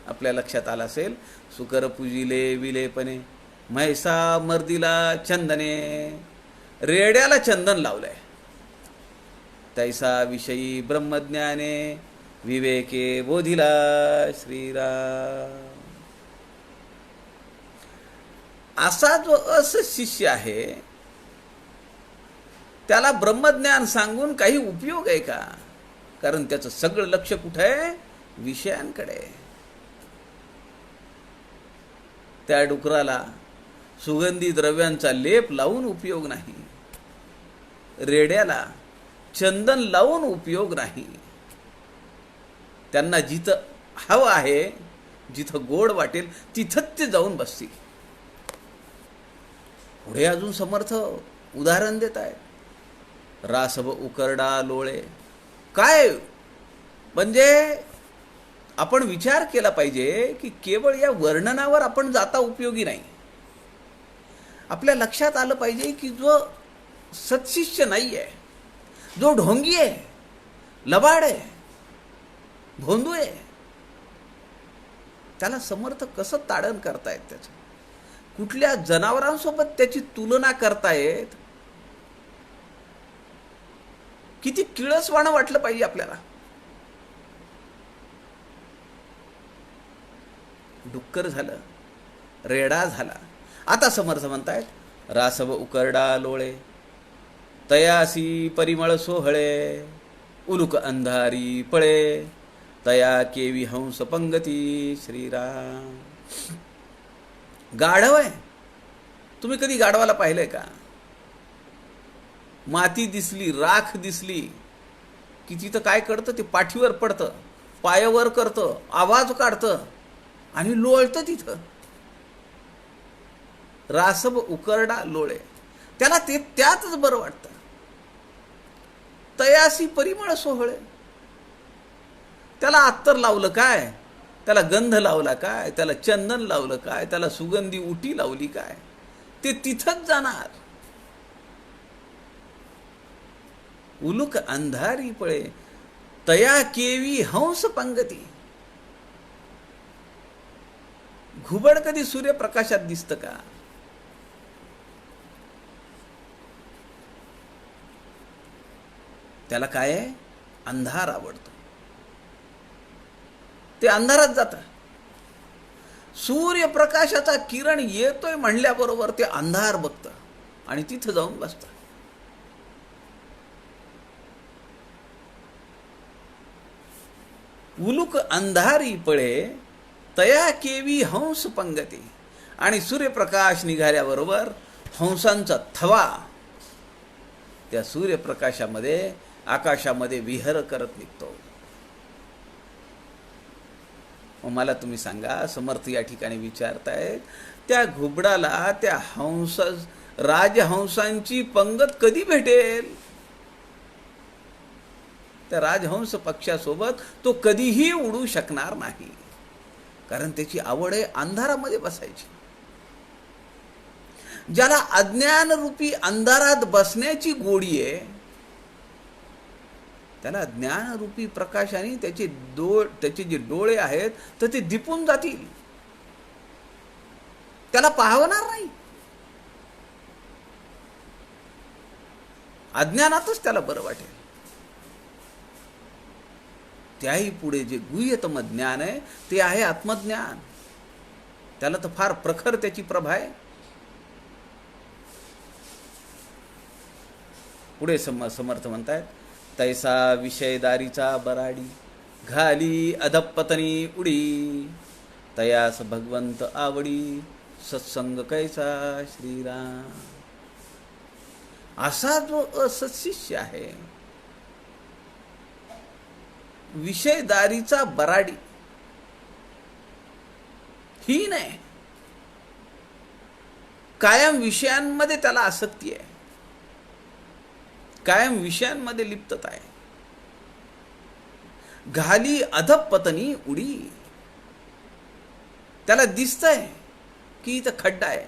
आपल्या लक्षात आलं असेल, सुकर पूजिले विलेपणे, म्हैसा मर्दीला चंदने, रेड्याला चंदन लावलंय. तैसा विषयी ब्रह्मज्ञाने, विवेके बोधिला श्रीराम. असा जो शिष्य आहे त्याला ब्रह्मज्ञान सांगून काही उपयोग आहे का? कारण त्याचं सगळं लक्ष कुठे आहे? विषयांकडे. त्या डुकराला सुगंधी द्रव्यांचा लेप लावून उपयोग नाही, रेड्याला चंदन लावून उपयोग नाही. त्यांना जिथं हवं आहे, जिथं गोड वाटेल तिथंच ते जाऊन बसतील. पुढे अजून समर्थ उदाहरण देत आहेत. रासव उकरडा लोळे. काय म्हणजे आपण विचार केला पाहिजे की केवळ या वर्णनावर आपण जाता उपयोगी नाही. आपल्या लक्षात आलं पाहिजे की जो सत्शिष्य नाही आहे, जो ढोंगी आहे, लबाड आहे, भोंदू आहे, त्याला समर्थ कसं ताडण करतायत, त्याचं कुठल्या जनावरांसोबत त्याची तुलना करतायत. किती किळसवाणं वाटलं पाहिजे आपल्याला. डुक्कर झालं, रेडा झाला. आता समर्थ म्हणतायत रासव उकरडा लोळे, तयासी परिमळ सोहळे, उलुक अंधारी पळे, तया केवी हंस पंगती. श्रीराम. गाढव आहे. तुम्ही कधी गाढवाला पाहिलंय का? माती दिसली, राख दिसली की तिथं काय करतं, ते पाठीवर पडतं, पायावर करतं, आवाज काढतं आणि लोळतं तिथं. रासव उकरडा लोळे, त्याला ते त्यातच बरं वाटतं. तयासी परिमळ सोहळे, त्याला अत्तर लावलं काय, त्याला गंध लावला काय, त्याला चंदन लावलं काय, त्याला सुगंधी उटी लावली काय, ते तिथंच जाणार. उलुक अंधारी पळे, तया केवी हंस पंगती. घुबड कधी सूर्यप्रकाशात दिसतं का? त्याला काय आहे, अंधार आवडतो, ते अंधारात जातं. सूर्यप्रकाशाचा किरण येतोय म्हणल्याबरोबर ते अंधार बघतं आणि तिथं जाऊन बसतं. उलुक अंधारी पळे, तया केवी हंस पंगती. आणि सूर्यप्रकाश निघाल्याबरोबर हंसांचा थवा त्या सूर्यप्रकाशामध्ये आकाशामध्ये विहर करत निघतो. मला तुम्ही सांगा, समर्थ या ठिकाणी विचारतायत, त्या घुबडाला त्या राजहंसांची पंगत कधी भेटेल? त्या राजहंस पक्षासोबत तो कधीही उडू शकणार नाही, कारण त्याची आवड आहे अंधारामध्ये बसायची. ज्याला अज्ञान रूपी अंधारात बसण्याची गोडी आहे, त्याला ज्ञानरूपी प्रकाशाने त्याचे जे डोळे आहेत तर ते दिपून जातील, त्याला पाहवणार नाही. अज्ञानातच त्याला बरं वाटेल. त्याही पुढे जे गुह्यतम ज्ञान आहे ते आहे आत्मज्ञान. त्याला तर फार प्रखर त्याची प्रभा आहे. पुढे समर्थ म्हणतायत, तैसा विषयदारीचा बराडी, घाली अधपतनी उडी, तयास भगवंत आवडी, सत्संग कैसा. श्रीराम. असा जो असत्शिष्य आहे, विषयदारीचा बराडी, ही नाही, कायम विषयांमध्ये त्याला आसक्ती आहे, कायम विषयांमध्ये लिप्तता आहे. घाली अधपतनी उडी, त्याला दिसतंय की इथं खड्डा आहे,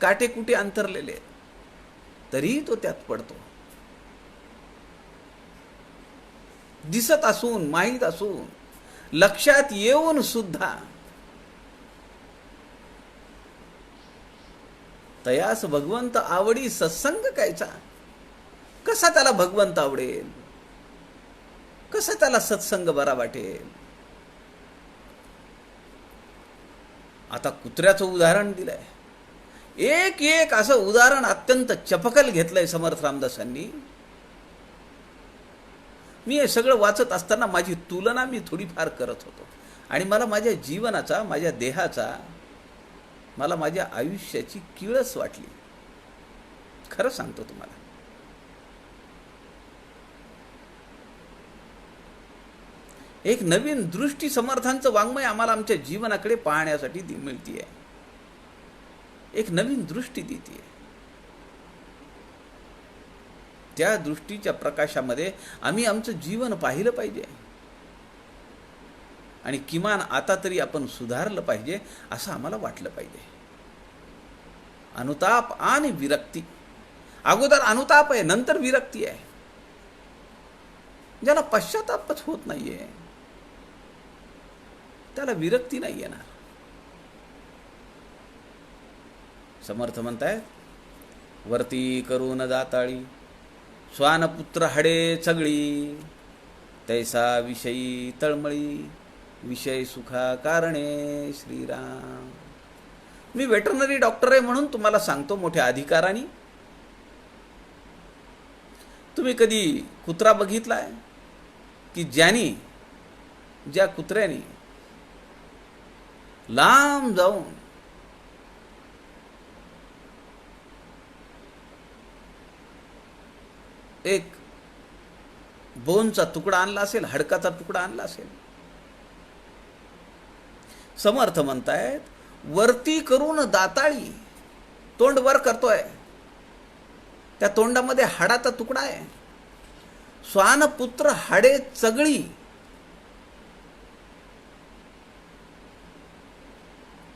काटे कुठे अंतरलेले, तरीही तो त्यात पडतो. दिसत असून, माहीत असून, लक्षात येऊन सुद्धा तयास भगवंत आवडी, सत्संग कायचा. कसा त्याला भगवंत आवडेल, कसा त्याला सत्संग बरा वाटेल. आता कुत्र्याचं उदाहरण दिलंय, एक एक असं उदाहरण अत्यंत चपकल घेतलंय समर्थ रामदासांनी. मी हे सगळं वाचत असताना माझी तुलना मी थोडीफार करत होतो आणि मला माझ्या जीवनाचा, माझ्या देहाचा, मला माझ्या आयुष्याची किळस वाटली. खरं सांगतो तुम्हाला. एक नवीन दृष्टी समर्थांचं वाङ्मय आम्हाला आमच्या जीवनाकडे पाहण्यासाठी मिळतीये, एक नवीन दृष्टी देतीये. त्या दृष्टीच्या प्रकाशामध्ये आम्ही आमचं जीवन पाहिलं पाहिजे आणि किमान आता तरी आपण सुधारलं पाहिजे असं आम्हाला वाटलं पाहिजे. अनुताप आणि विरक्ती. अगोदर अनुताप आहे, नंतर विरक्ती आहे. ज्याला पश्चातापच होत नाहीये त्याला विरक्ती नाही येणार. समर्थ म्हणतायत, वरती करून दाताळी स्वानपुत्र हडे चगळी, तैसा विषयी तळमळी, विषय सुखा कारणे श्रीराम. मी वेटरनरी डॉक्टर आहे म्हणून तुम्हाला सांगतो मोठ्या अधिकाराने. तुम्ही कधी कुत्रा बघितलाय की ज्या कुत्र्याने लांब जाऊन एक बोनचा तुकडा आणला असेल, हाडकाचा तुकडा आणला असेल. समर्थ म्हणतायत, वरती करून दाताळी, तोंड वर करतोय, त्या तोंडामध्ये हाडाचा तुकडा आहे. स्वानपुत्र हाडे चगळी,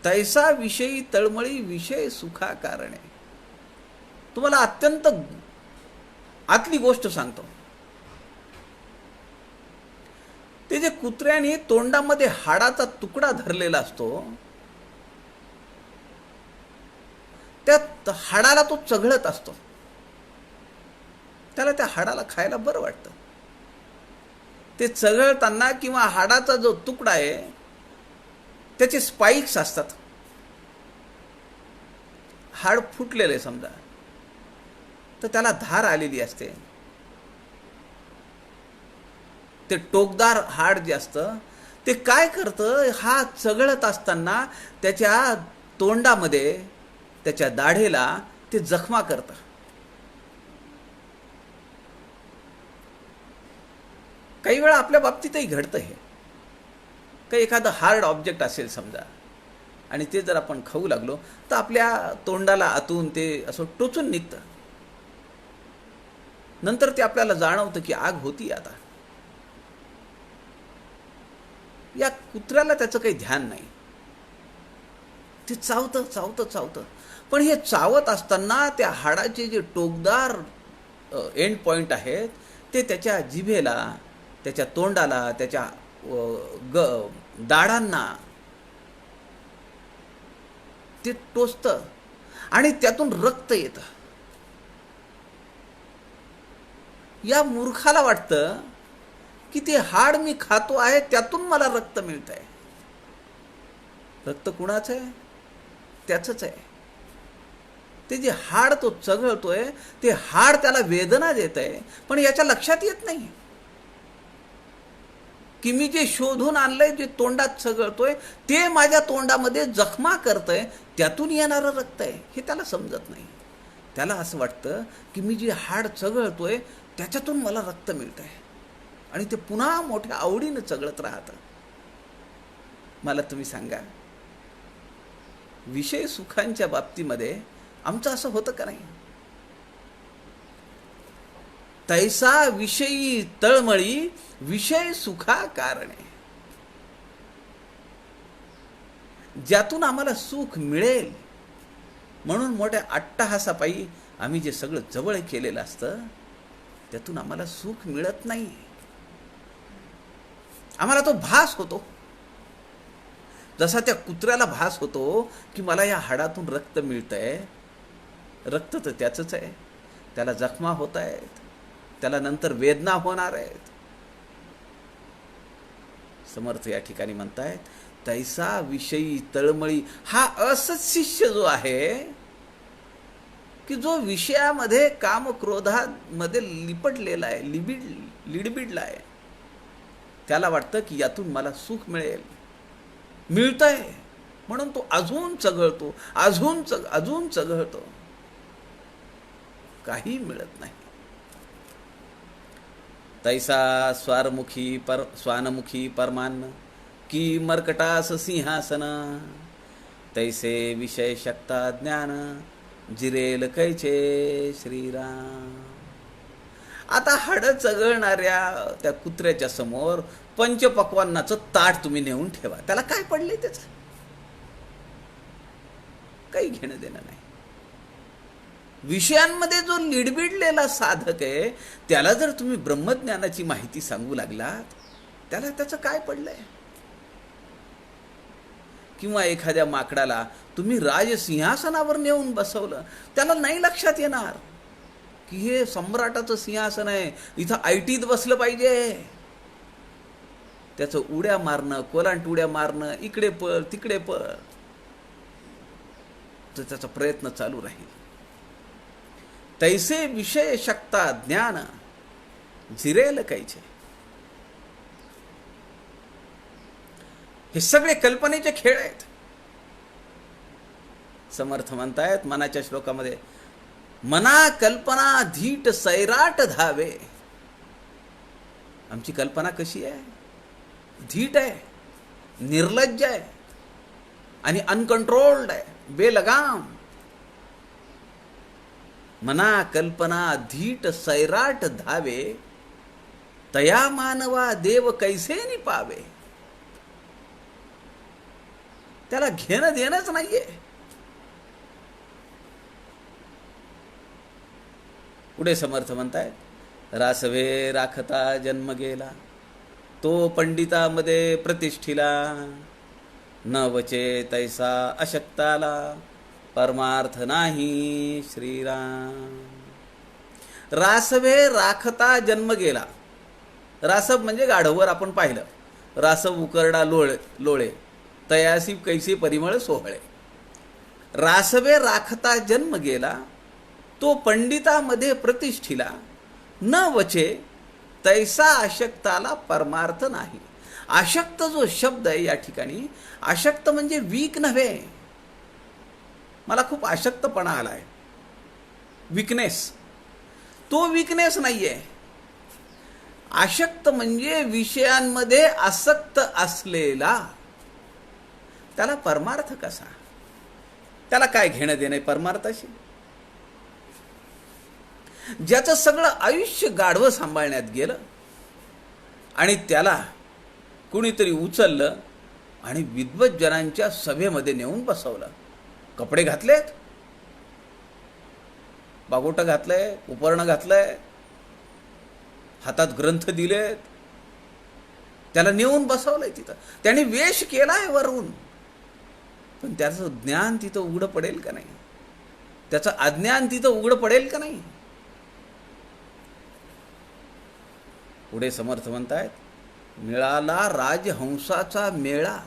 तैसा विषयी तळमळी, विषय सुखा कारणे. तुम्हाला अत्यंत आतली गोष्ट सांगतो. ते जे कुत्र्याने तोंडामध्ये हाडाचा तुकडा धरलेला असतो, त्या हाडाला तो चघळत असतो. त्याला त्या हाडाला खायला बरं वाटतं. ते चघळताना किंवा हाडाचा जो तुकडा आहे त्याचे स्पाइक्स असतात. हाड फुटलेले समजा तर त्याला धार आलेली असते. ते टोकदार हाड जे असतं ते काय करतं, हा चघळत असताना त्याच्या तोंडामध्ये, त्याच्या दाढेला ते जखमा करतं. काही वेळा आपल्या बाबतीतही घडतं हे. काही एखादं हार्ड ऑब्जेक्ट असेल समजा आणि ते जर आपण खाऊ लागलो तर आपल्या तोंडाला आतून ते असं टोचून निघतं. नंतर ते आपल्याला जाणवतं की आग होती आता. या कुत्र्याला त्याचं काही ध्यान नाही. ते चावतं चावतं चावतं, पण हे चावत असताना त्या हाडाचे जे टोकदार एंड पॉइंट आहेत ते त्याच्या जिभेला, त्याच्या तोंडाला, त्याच्या दाढांना ते टोचतं आणि त्यातून रक्त येतं. या मूर्खाला वाटतं की ते हाड मी खातो आहे त्यातून मला रक्त मिळत आहे. रक्त कुणाचं आहे? त्याचंच आहे. ते जे हाड तो चघळतोय ते हाड त्याला वेदना देत आहे, पण याच्या लक्षात येत नाही की मी जे शोधून आणलंय, जे तोंडात चघळतोय ते माझ्या तोंडामध्ये जखमा करतंय, त्यातून येणारं रक्त आहे. हे त्याला समजत नाही. त्याला असं वाटतं की मी जे हाड चघळतोय त्याच्यातून मला रक्त मिळत आहे आणि ते पुन्हा मोठ्या आवडीनं चघळत राहतं. मला तुम्ही सांगा, विषय सुखांच्या बाबतीमध्ये आमचं असं होतं का नाही? तैसा विषयी तळमळी, विषय सुखा कारणे. ज्यातून आम्हाला सुख मिळेल म्हणून मोठ्या अट्टहासापायी आम्ही जे सगळं जवळ केलेलं असतं त्यातून आम्हाला सुख मिळत नाही. आम्हाला तो भास होतो, जसा त्या कुत्र्याला भास होतो की मला या हाडातून रक्त मिळतंय. रक्त तर त्याचंच आहे, त्याला जखमा होत आहेत, त्याला नंतर वेदना होणार आहेत. समर्थ या ठिकाणी म्हणतायत, तैसा विषयी तळमळी. हा असच शिष्य जो आहे की जो विषयामध्ये कामक्रोधामध्ये लिपटलेला आहे, लिडबिडला आहे, त्याला वाटतं की यातून मला सुख मिळेल, मिळतंय म्हणून तो अजून चघळतो, अजून चघळतो. काही मिळत नाही. तैसा स्वानमुखी परमान्न की मर्कटास सिंहासन, तैसे विषय शक्ता ज्ञान जिरेल कैचे श्रीराम. आता हाडं चघळणाऱ्या त्या कुत्र्याच्या समोर पंचपक्वान्नाचं ताट तुम्ही नेऊन ठेवा, त्याला काय पडले? त्याचं काही घेणं देणं नाही. विषयांमध्ये जो लिडबिडलेला साधक आहे त्याला जर तुम्ही ब्रह्मज्ञानाची माहिती सांगू लागलात, त्याला त्याचं काय पडलंय? किंवा एखाद्या माकडाला तुम्ही राजसिंहासनावर नेऊन बसवलं, त्याला नाही लक्षात येणार की हे सम्राटाचं सिंहासन आहे, इथं ऐटीत बसलं पाहिजे. त्याचं उड्या मारणं, कोलांट उड्या मारणं, इकडे पळ तिकडे पळ, तर त्याचा प्रयत्न चालू राहील. तैसे विषय शकता ज्ञान जिरेल कैचे. हे सगळे कल्पनेचे खेळ आहेत. समर्थ म्हणतायत मनाच्या श्लोकामध्ये, मना कल्पना धीट सैराट धावे. आमची कल्पना कशी आहे? धीट आहे, निर्लज्ज आहे आणि अनकंट्रोल्ड आहे, बेलगाम. मना कल्पना धीट सैराट धावे, तया मानवा देव कैसे निपावे. त्याला घेणं देणंच नाहीये. पुढे समर्थ म्हणतायत, रासवे राखता जन्म गेला, तो पंडितामध्ये प्रतिष्ठिला, न वचे तैसा अशक्ताला, परमार्थ नाही श्रीराम. रासवे राखता जन्म गेला. रासव म्हणजे गाढववर आपण पाहिलं, रासव उकरडा लोळे, तयासी कैसे परिमळ सोहळे. रासवे राखता जन्म गेला, तो पंडितामध्ये प्रतिष्ठिला, न वचे तैसा आशक्ताला परमार्थ नाही. आशक्त जो शब्द आहे या ठिकाणी, आशक्त म्हणजे वीक नव्हे. मला खूप आशक्तपणा आलाय, वीकनेस, तो वीकनेस नाहीये. आशक्त म्हणजे विषयांमध्ये आसक्त असलेला. त्याला परमार्थ कसा? त्याला काय घेणं देणं परमार्थाशी? ज्याचं सगळं आयुष्य गाढवं सांभाळण्यात गेलं आणि त्याला कुणीतरी उचललं आणि विद्वज्जनांच्या सभेमध्ये नेऊन बसवलं. कपडे घातलेत, बागोटं घातलंय, उपरणं घातलंय, हातात ग्रंथ दिलेत, त्याला नेऊन बसवलंय तिथं. त्याने वेश केलाय वरून, पण त्याचं ज्ञान तिथं उघडं पडेल का नाही? त्याचं अज्ञान तिथं उघडं पडेल का नाही? पुढे समर्थ म्हणतायत, मिळाला राजहंसाचा मेळा.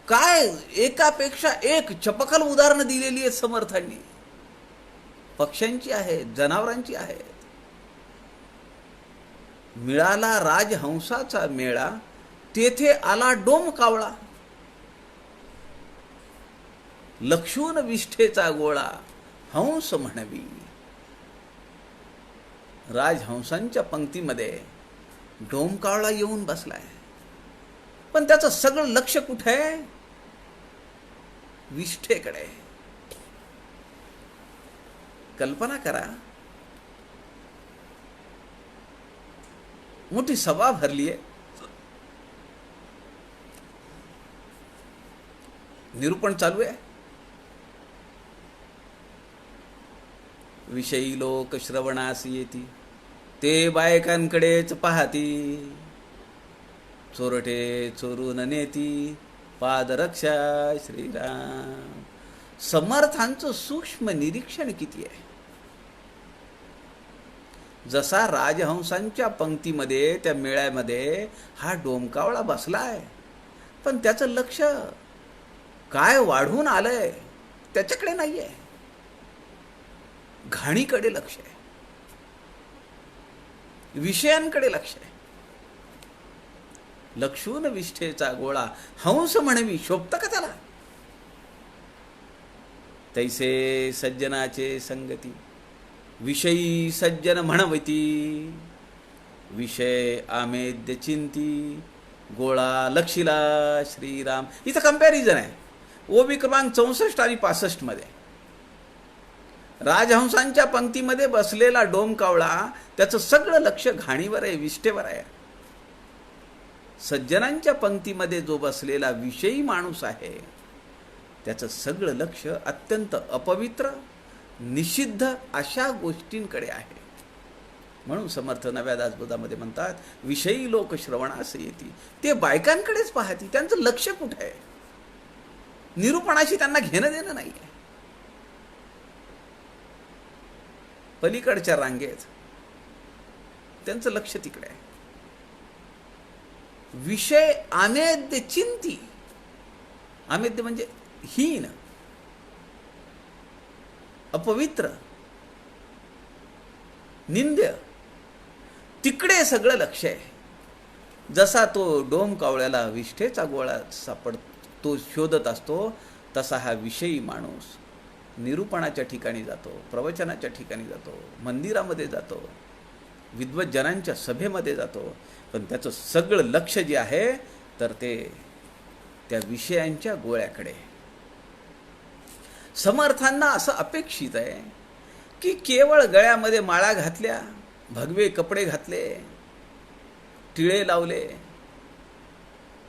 काय एकापेक्षा एक चपखल उदाहरणं दिलेली आहेत समर्थांनी. पक्ष्यांची आहेत, जनावरांची आहेत. मिळाला राजहंसाचा मेळा, तेथे आला डोमकावळा. लक्षून विष्ठेचा गोळा, हंस म्हणवी. राजहंसांच्या पंक्तीमध्ये डोमकावळा येऊन बसलाय, पण त्याचं सगळं लक्ष कुठे आहे? विष्ठेकडे. कल्पना करा, मोठी सभा भरली आहे, निरूपण चालू आहे. विषयी लोक श्रवणास येती, ते बायकांकडेच पाहती. चोरटे चोरून नेती, पादरक्षा श्रीराम. समर्थांचं सूक्ष्म निरीक्षण किती आहे. जसा राजहंसांच्या पंक्तीमध्ये त्या मेळ्यामध्ये हा डोमकावळा बसलाय, पण त्याचं लक्ष काय वाढून आलंय त्याच्याकडे नाहीये, घाणीकडे लक्ष आहे, विषयांकडे लक्ष आहे. लक्षून विष्ठेचा गोळा, हंस म्हणवी. शोभतं का त्याला? तैसे सज्जनाचे संगती, विषयी सज्जन म्हणवती. विषय आमेद्य चिंती, गोळा लक्षिला श्रीराम. इथं कंपॅरिझन आहे ओबी क्रमांक 64 आणि 65 मध्ये. राजहंसांच्या पंक्तीमध्ये बसलेला डोमकावळा त्याचं सगळं लक्ष घाणीवर आहे, विष्ठेवर आहे. सज्जनांच्या पंक्तीमध्ये जो बसलेला विषयी माणूस आहे त्याचं सगळं लक्ष अत्यंत अपवित्र, निषिद्ध अशा गोष्टींकडे आहे. म्हणून समर्थ नव्या दासबोधामध्ये म्हणतात, विषयी लोक श्रवणास येती. ते बायकांकडेच पाहती, त्यांचं लक्ष कुठे आहे? निरूपणाशी त्यांना घेणं देणं नाही आहे. पलीकडच्या रांगेत त्यांचं लक्ष तिकडे आहे. विषय आमेद्य चिंती. आमेद्य म्हणजे हीन, अपवित्र, निंद्य, तिकडे सगळं लक्ष आहे. जसा तो डोमकावळ्याला विष्ठेचा गोळा तो शोधत असतो, तसा हा विषयी माणूस निरूपणाच्या ठिकाणी जातो, प्रवचनाच्या ठिकाणी जातो, मंदिरामध्ये जातो, विद्वज्जनांच्या सभेमध्ये जातो, पण त्याचं सगळं लक्ष जे आहे तर ते त्या विषयांच्या गोळ्याकडे. समर्थांना असं अपेक्षित आहे की केवळ गळ्यामध्ये माळा घातल्या, भगवे कपडे घातले, टिळे लावले,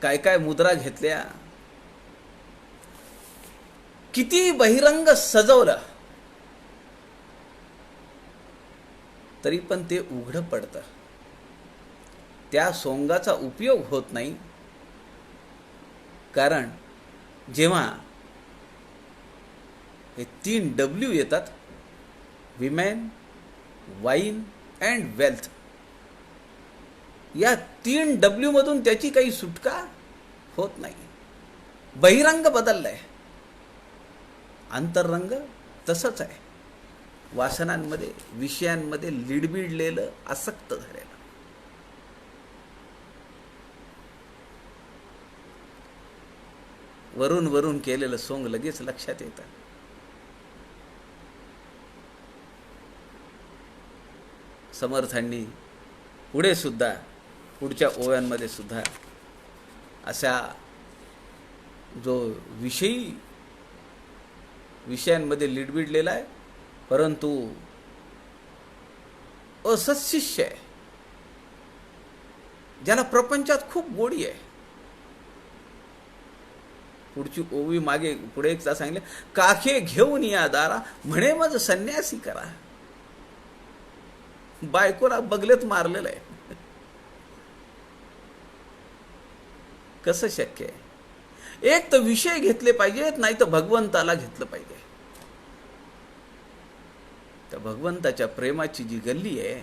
काय काय मुद्रा घेतल्या, किती बहिरंग सजवलं तरी पण ते उघडं पडतं. त्या सोंगाचा उपयोग होत नाही. कारण जेव्हा हे 3 W येतात, विमेन, वाईन अँड वेल्थ, या 3 W मधून त्याची काही सुटका होत नाही. बहिरंग बदललाय, अंतररंग तसंच आहे. वासनांमध्ये, विषयांमध्ये लिडबिडलेलं, आसक्त झालेलं. वरून वरून केलेलं सोंग लगेच लक्षात येतं. समर्थांनी पुढे सुद्धा, पुढच्या ओव्यांमध्ये सुद्धा अशा जो विषयांमध्ये लिडबिडलेला आहे, परंतु असत्शिष्य आहे, ज्याला प्रपंचात खूप गोडी आहे. पुढची ओवी मागे पुढे एकदा सांगितले, काखे घेऊन या दारा, म्हणे मज संन्यासी करा. बायकोला बगलेत मारलेलं आहे. कसं शक्य आहे? एक तर विषय घेतले पाहिजेत, नाही तर भगवंताला घेतलं पाहिजे. तर भगवंताच्या प्रेमाची जी गल्ली आहे,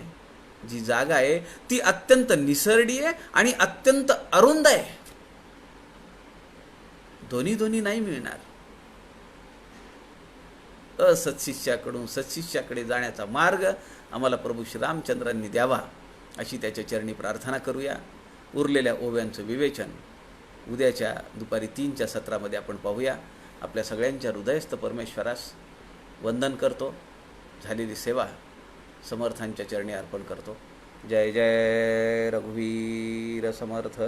जी जागा आहे, ती अत्यंत निसरडी आहे आणि अत्यंत अरुंद आहे. दोन्ही नाही मिळणार. असत्शिष्याकडून सत्शिष्याकडे जाण्याचा मार्ग आम्हाला प्रभू श्रीरामचंद्रांनी द्यावा, अशी त्याच्या चरणी प्रार्थना करूया. उरलेल्या ओव्यांचं विवेचन उद्याच्या दुपारी 3च्या सत्रामध्ये आपण पाहूया. आपल्या सगळ्यांच्या हृदयस्थ परमेश्वरास वंदन करतो. झालेली सेवा समर्थांच्या चरणी अर्पण करतो. जय जय रघुवीर समर्थ.